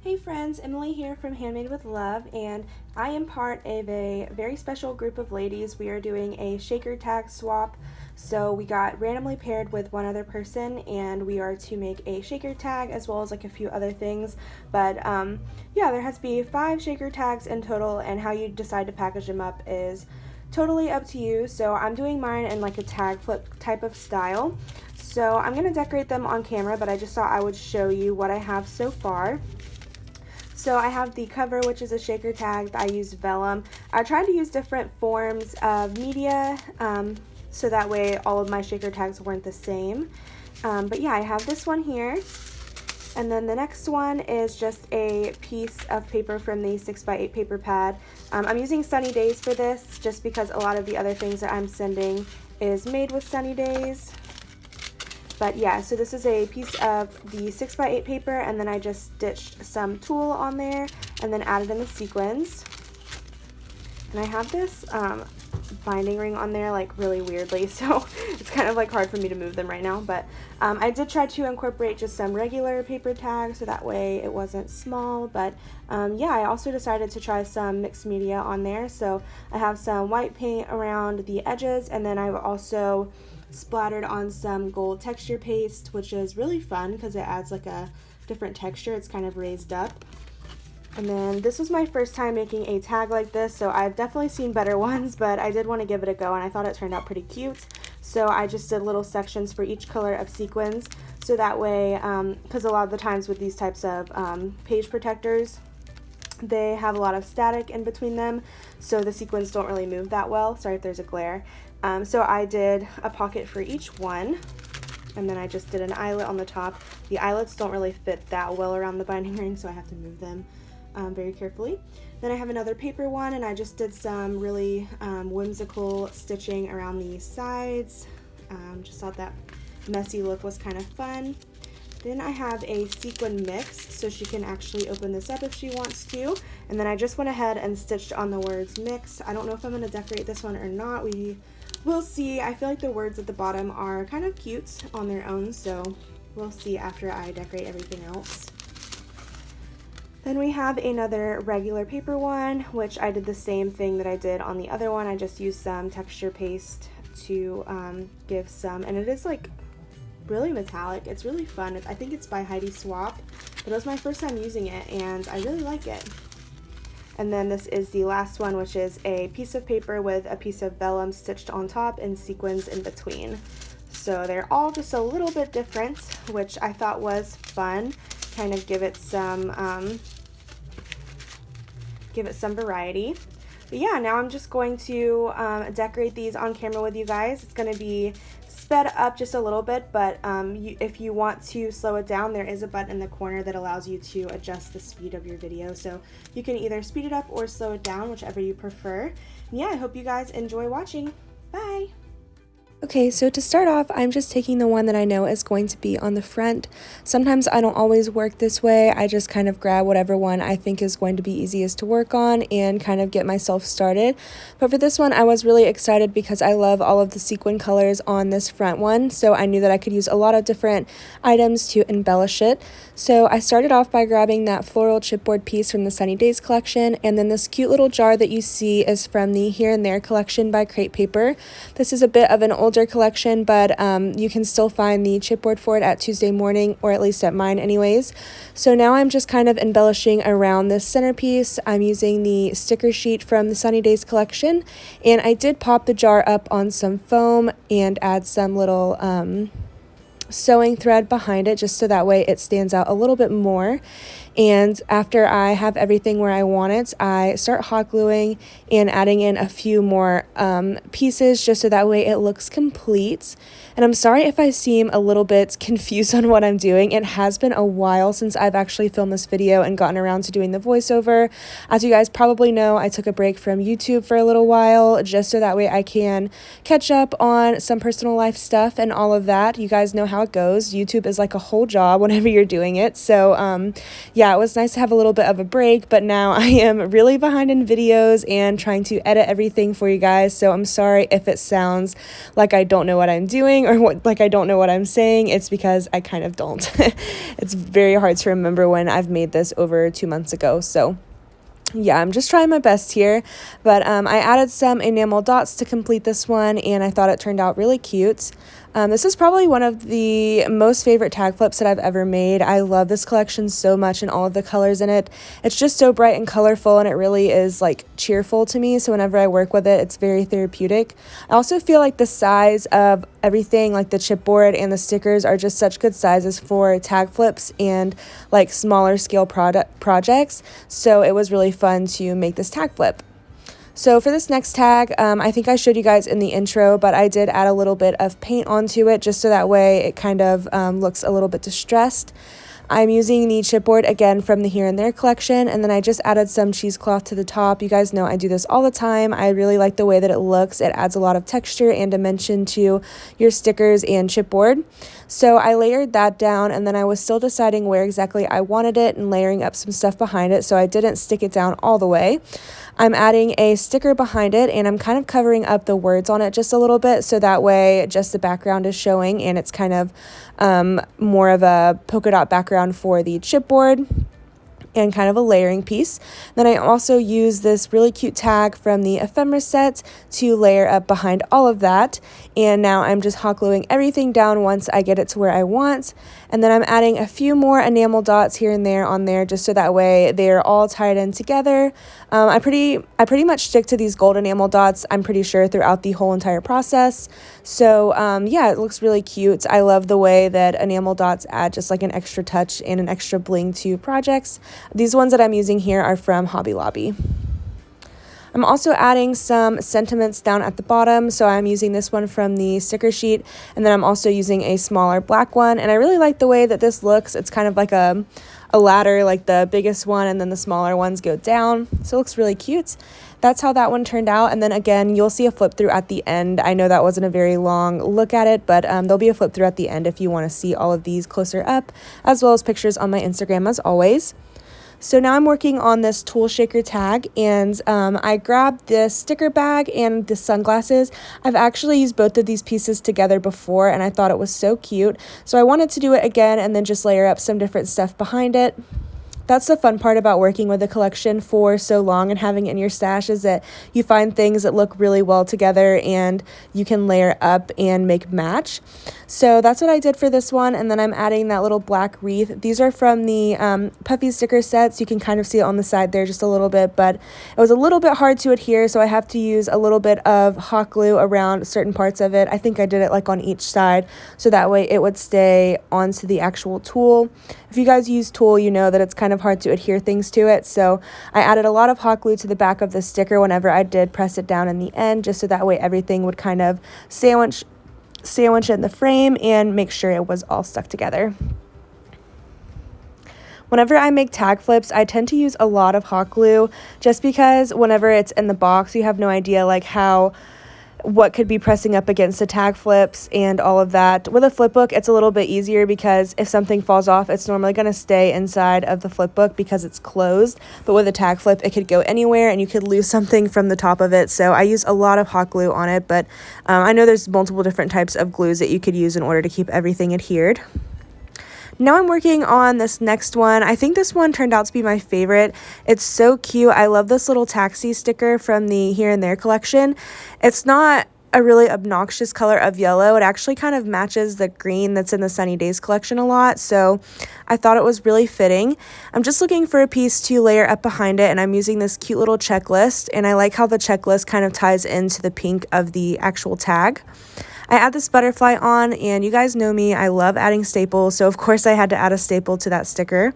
Hey friends, Emily here from Handmade with Love, and I am part of a very special group of ladies. We are doing a shaker tag swap. So we got randomly paired with one other person, and we are to make a shaker tag as well as like a few other things. But yeah, there has to be 5 shaker tags in total, and how you decide to package them up is totally up to you. So I'm doing mine in like a tag flip type of style. So I'm going to decorate them on camera, but I just thought I would show you what I have so far. So I have the cover, which is a shaker tag. I used vellum. I tried to use different forms of media, so that way all of my shaker tags weren't the same. But yeah, I have this one here. And then the next one is just a piece of paper from the 6x8 paper pad. I'm using Sunny Days for this, just because a lot of the other things that I'm sending is made with Sunny Days. But yeah, so this is a piece of the 6x8 paper, and then I just stitched some tulle on there and then added in the sequins. And I have this binding ring on there like really weirdly, so it's kind of like hard for me to move them right now. But I did try to incorporate just some regular paper tags so that way it wasn't small. But yeah, I also decided to try some mixed media on there. So I have some white paint around the edges, and then I've also splattered on some gold texture paste, which is really fun because it adds like a different texture. It's kind of raised up. And then this was my first time making a tag like this, so I've definitely seen better ones, but I did want to give it a go, and I thought it turned out pretty cute. So I just did little sections for each color of sequins, so that way, because a lot of the times with these types of page protectors, they have a lot of static in between them, so the sequins don't really move that well. Sorry if there's a glare. So I did a pocket for each one, and then I just did an eyelet on the top. The eyelets don't really fit that well around the binding ring, so I have to move them very carefully. Then I have another paper one, and I just did some really whimsical stitching around the sides. Just thought that messy look was kind of fun. Then I have a sequin mix, so she can actually open this up if she wants to. And then I just went ahead and stitched on the words mix. I don't know if I'm going to decorate this one or not. We'll see. I feel like the words at the bottom are kind of cute on their own, so we'll see after I decorate everything else. Then we have another regular paper one, which I did the same thing that I did on the other one. I just used some texture paste to give some, and it is like really metallic. It's really fun. I think it's by Heidi Swap, but it was my first time using it, and I really like it. And then this is the last one, which is a piece of paper with a piece of vellum stitched on top and sequins in between. So they're all just a little bit different, which I thought was fun. Kind of give it some variety. But yeah, now I'm just going to decorate these on camera with you guys. It's going to be sped up just a little bit, but if you want to slow it down, there is a button in the corner that allows you to adjust the speed of your video. So you can either speed it up or slow it down, whichever you prefer. And yeah, I hope you guys enjoy watching. Bye! Okay, so to start off, I'm just taking the one that I know is going to be on the front. Sometimes I don't always work this way. I just kind of grab whatever one I think is going to be easiest to work on and kind of get myself started. But for this one, I was really excited because I love all of the sequin colors on this front one, so I knew that I could use a lot of different items to embellish it. So I started off by grabbing that floral chipboard piece from the Sunny Days collection, and then this cute little jar that you see is from the Here and There collection by Crate Paper. This is a bit of an older collection, but you can still find the chipboard for it at Tuesday Morning, or at least at mine anyways. So now I'm just kind of embellishing around this centerpiece. I'm using the sticker sheet from the Sunny Days collection, and I did pop the jar up on some foam and add some little sewing thread behind it just so that way it stands out a little bit more. And after I have everything where I want it, I start hot gluing and adding in a few more pieces just so that way it looks complete. And I'm sorry if I seem a little bit confused on what I'm doing. It has been a while since I've actually filmed this video and gotten around to doing the voiceover. As you guys probably know, I took a break from YouTube for a little while just so that way I can catch up on some personal life stuff and all of that. You guys know how it goes. YouTube is like a whole job whenever you're doing it. So yeah, yeah, it was nice to have a little bit of a break, but now I am really behind in videos and trying to edit everything for you guys, so I'm sorry if it sounds like I don't know what I'm doing or like I don't know what I'm saying. It's because I kind of don't. It's very hard to remember when I've made this over 2 months ago, so yeah, I'm just trying my best here, but I added some enamel dots to complete this one, and I thought it turned out really cute. This is probably one of the most favorite tag flips that I've ever made. I love this collection so much and all of the colors in it. It's just so bright and colorful, and it really is like cheerful to me, so whenever I work with it, it's very therapeutic. I also feel like the size of everything, like the chipboard and the stickers, are just such good sizes for tag flips and like smaller scale projects, so it was really fun to make this tag flip. So for this next tag, I think I showed you guys in the intro, but I did add a little bit of paint onto it just so that way it kind of looks a little bit distressed. I'm using the chipboard again from the Here and There collection, and then I just added some cheesecloth to the top. You guys know I do this all the time. I really like the way that it looks. It adds a lot of texture and dimension to your stickers and chipboard. So I layered that down, and then I was still deciding where exactly I wanted it and layering up some stuff behind it, so I didn't stick it down all the way. I'm adding a sticker behind it, and I'm kind of covering up the words on it just a little bit, so that way just the background is showing, and it's kind of more of a polka dot background for the chipboard and kind of a layering piece. Then I also use this really cute tag from the ephemera set to layer up behind all of that, and now I'm just hot gluing everything down once I get it to where I want, and then I'm adding a few more enamel dots here and there on there just so that way they're all tied in together. I pretty much stick to these gold enamel dots, I'm pretty sure, throughout the whole entire process. So yeah, it looks really cute. I love the way that enamel dots add just like an extra touch and an extra bling to projects. These ones that I'm using here are from Hobby Lobby. I'm also adding some sentiments down at the bottom, so I'm using this one from the sticker sheet, and then I'm also using a smaller black one, and I really like the way that this looks. It's kind of like a ladder, like the biggest one and then the smaller ones go down, so it looks really cute. That's how that one turned out, and then again, you'll see a flip through at the end. I know that wasn't a very long look at it, but there'll be a flip through at the end if you want to see all of these closer up, as well as pictures on my Instagram as always. So now I'm working on this tool shaker tag, and I grabbed this sticker bag and the sunglasses. I've actually used both of these pieces together before, and I thought it was so cute. So I wanted to do it again and then just layer up some different stuff behind it. That's the fun part about working with a collection for so long and having it in your stash, is that you find things that look really well together and you can layer up and make match. So that's what I did for this one, and then I'm adding that little black wreath. These are from the puffy sticker sets. You can kind of see it on the side there just a little bit, but it was a little bit hard to adhere, so I have to use a little bit of hot glue around certain parts of it. I think I did it like on each side, so that way it would stay onto the actual tool. If you guys use tulle, you know that it's kind of hard to adhere things to it, so I added a lot of hot glue to the back of the sticker whenever I did press it down in the end, just so that way everything would kind of sandwich in the frame and make sure it was all stuck together. Whenever I make tag flips, I tend to use a lot of hot glue just because whenever it's in the box, you have no idea like what could be pressing up against the tag flips and all of that. With a flip book, it's a little bit easier because if something falls off, it's normally going to stay inside of the flip book because it's closed. But with a tag flip, it could go anywhere and you could lose something from the top of it. So I use a lot of hot glue on it, but I know there's multiple different types of glues that you could use in order to keep everything adhered. Now I'm working on this next one. I think this one turned out to be my favorite. It's so cute. I love this little taxi sticker from the Here and There collection. It's not a really obnoxious color of yellow. It actually kind of matches the green that's in the Sunny Days collection a lot, so I thought it was really fitting. I'm just looking for a piece to layer up behind it, and I'm using this cute little checklist, and I like how the checklist kind of ties into the pink of the actual tag. I add this butterfly on, and you guys know me, I love adding staples, so of course I had to add a staple to that sticker.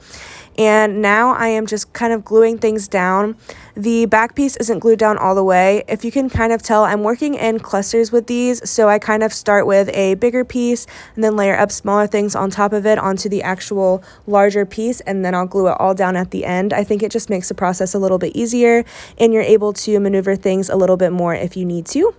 And now I am just kind of gluing things down. The back piece isn't glued down all the way. If you can kind of tell, I'm working in clusters with these, so I kind of start with a bigger piece and then layer up smaller things on top of it onto the actual larger piece, and then I'll glue it all down at the end. I think it just makes the process a little bit easier, and you're able to maneuver things a little bit more if you need to.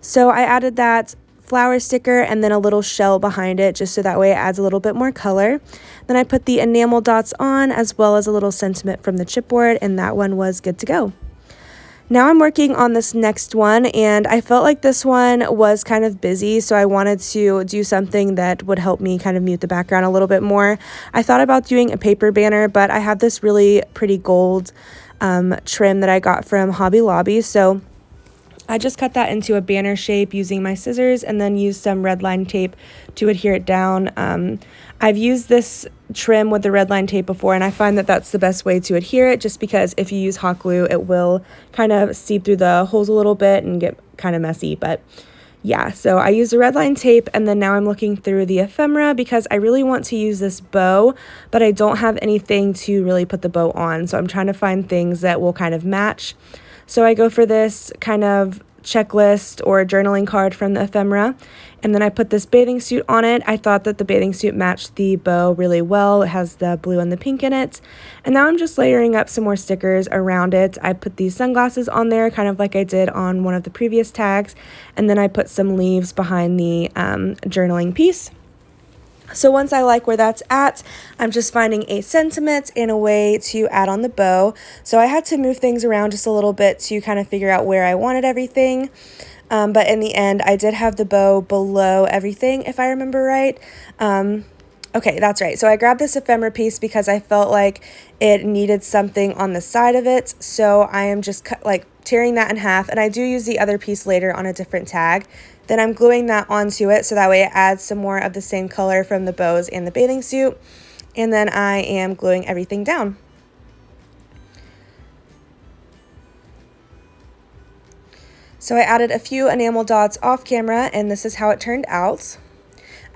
So I added that flower sticker and then a little shell behind it, just so that way it adds a little bit more color. Then I put the enamel dots on, as well as a little sentiment from the chipboard, and that one was good to go. Now I'm working on this next one, and I felt like this one was kind of busy, so I wanted to do something that would help me kind of mute the background a little bit more. I thought about doing a paper banner, but I have this really pretty gold trim that I got from Hobby Lobby, so I just cut that into a banner shape using my scissors and then used some red line tape to adhere it down. I've used this trim with the red line tape before, and I find that that's the best way to adhere it, just because if you use hot glue, it will kind of seep through the holes a little bit and get kind of messy. But yeah, so I used the red line tape, and then now I'm looking through the ephemera because I really want to use this bow, but I don't have anything to really put the bow on. So I'm trying to find things that will kind of match. So I go for this kind of checklist or journaling card from the ephemera, and then I put this bathing suit on it. I thought that the bathing suit matched the bow really well. It has the blue and the pink in it. And now I'm just layering up some more stickers around it. I put these sunglasses on there, kind of like I did on one of the previous tags, and then I put some leaves behind the journaling piece. So once I like where that's at, I'm just finding a sentiment and a way to add on the bow. So I had to move things around just a little bit to kind of figure out where I wanted everything. But in the end, I did have the bow below everything, if I remember right. Okay, that's right. So I grabbed this ephemera piece because I felt like it needed something on the side of it. So I am just tearing that in half, and I do use the other piece later on a different tag. Then I'm gluing that onto it so that way it adds some more of the same color from the bows and the bathing suit. And then I am gluing everything down. So I added a few enamel dots off camera, and this is how it turned out.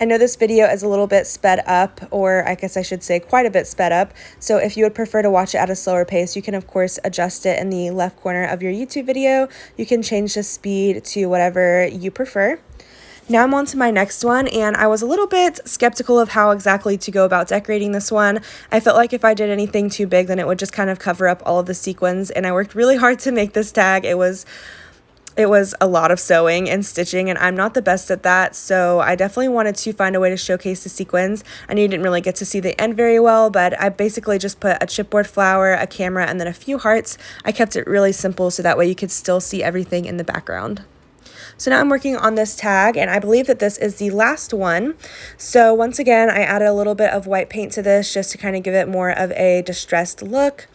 I know this video is a little bit sped up, or I guess I should say quite a bit sped up, so if you would prefer to watch it at a slower pace, you can of course adjust it in the left corner of your YouTube video. You can change the speed to whatever you prefer. Now I'm on to my next one, and I was a little bit skeptical of how exactly to go about decorating this one. I felt like if I did anything too big, then it would just kind of cover up all of the sequins, and I worked really hard to make this tag. It was a lot of sewing and stitching, and I'm not the best at that, so I definitely wanted to find a way to showcase the sequins. I know you didn't really get to see the end very well, but I basically just put a chipboard flower, a camera, and then a few hearts. I kept it really simple so that way you could still see everything in the background. So now I'm working on this tag, and I believe that this is the last one. So once again, I added a little bit of white paint to this just to kind of give it more of a distressed look.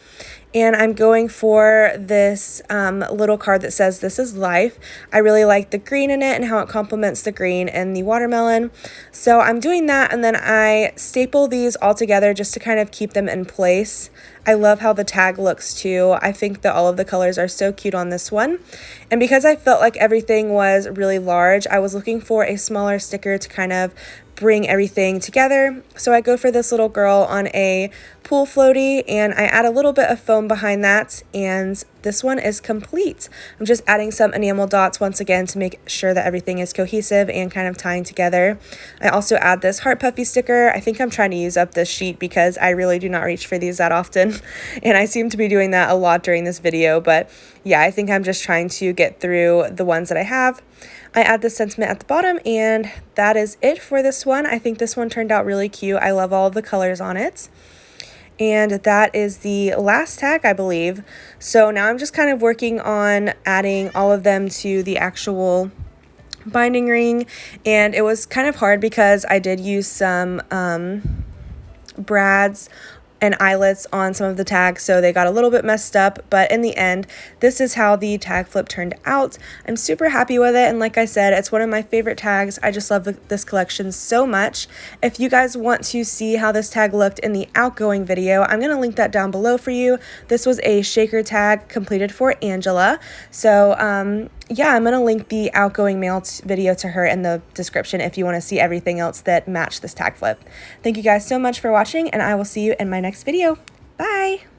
And I'm going for this little card that says "This is life." I really like the green in it and how it complements the green and the watermelon. So I'm doing that, and then I staple these all together just to kind of keep them in place. I love how the tag looks too. I think that all of the colors are so cute on this one. And because I felt like everything was really large, I was looking for a smaller sticker to kind of bring everything together. So I go for this little girl on a pool floaty, and I add a little bit of foam behind that, and this one is complete. I'm just adding some enamel dots once again to make sure that everything is cohesive and kind of tying together. I also add this heart puffy sticker. I think I'm trying to use up this sheet because I really do not reach for these that often, and I seem to be doing that a lot during this video, but yeah, I think I'm just trying to get through the ones that I have. I add the sentiment at the bottom, and that is it for this one. I think this one turned out really cute. I love all of the colors on it. And that is the last tag, I believe. So now I'm just kind of working on adding all of them to the actual binding ring, and it was kind of hard because I did use some brads and eyelets on some of the tags, so they got a little bit messed up, but in the end, this is how the tag flip turned out. I'm super happy with it, and like I said, it's one of my favorite tags. I just love this collection so much. If you guys want to see how this tag looked in the outgoing video, I'm going to link that down below for you. This was a shaker tag completed for Angela, so yeah, I'm going to link the outgoing mail video to her in the description if you want to see everything else that matched this tag flip. Thank you guys so much for watching, and I will see you in my next video. Bye!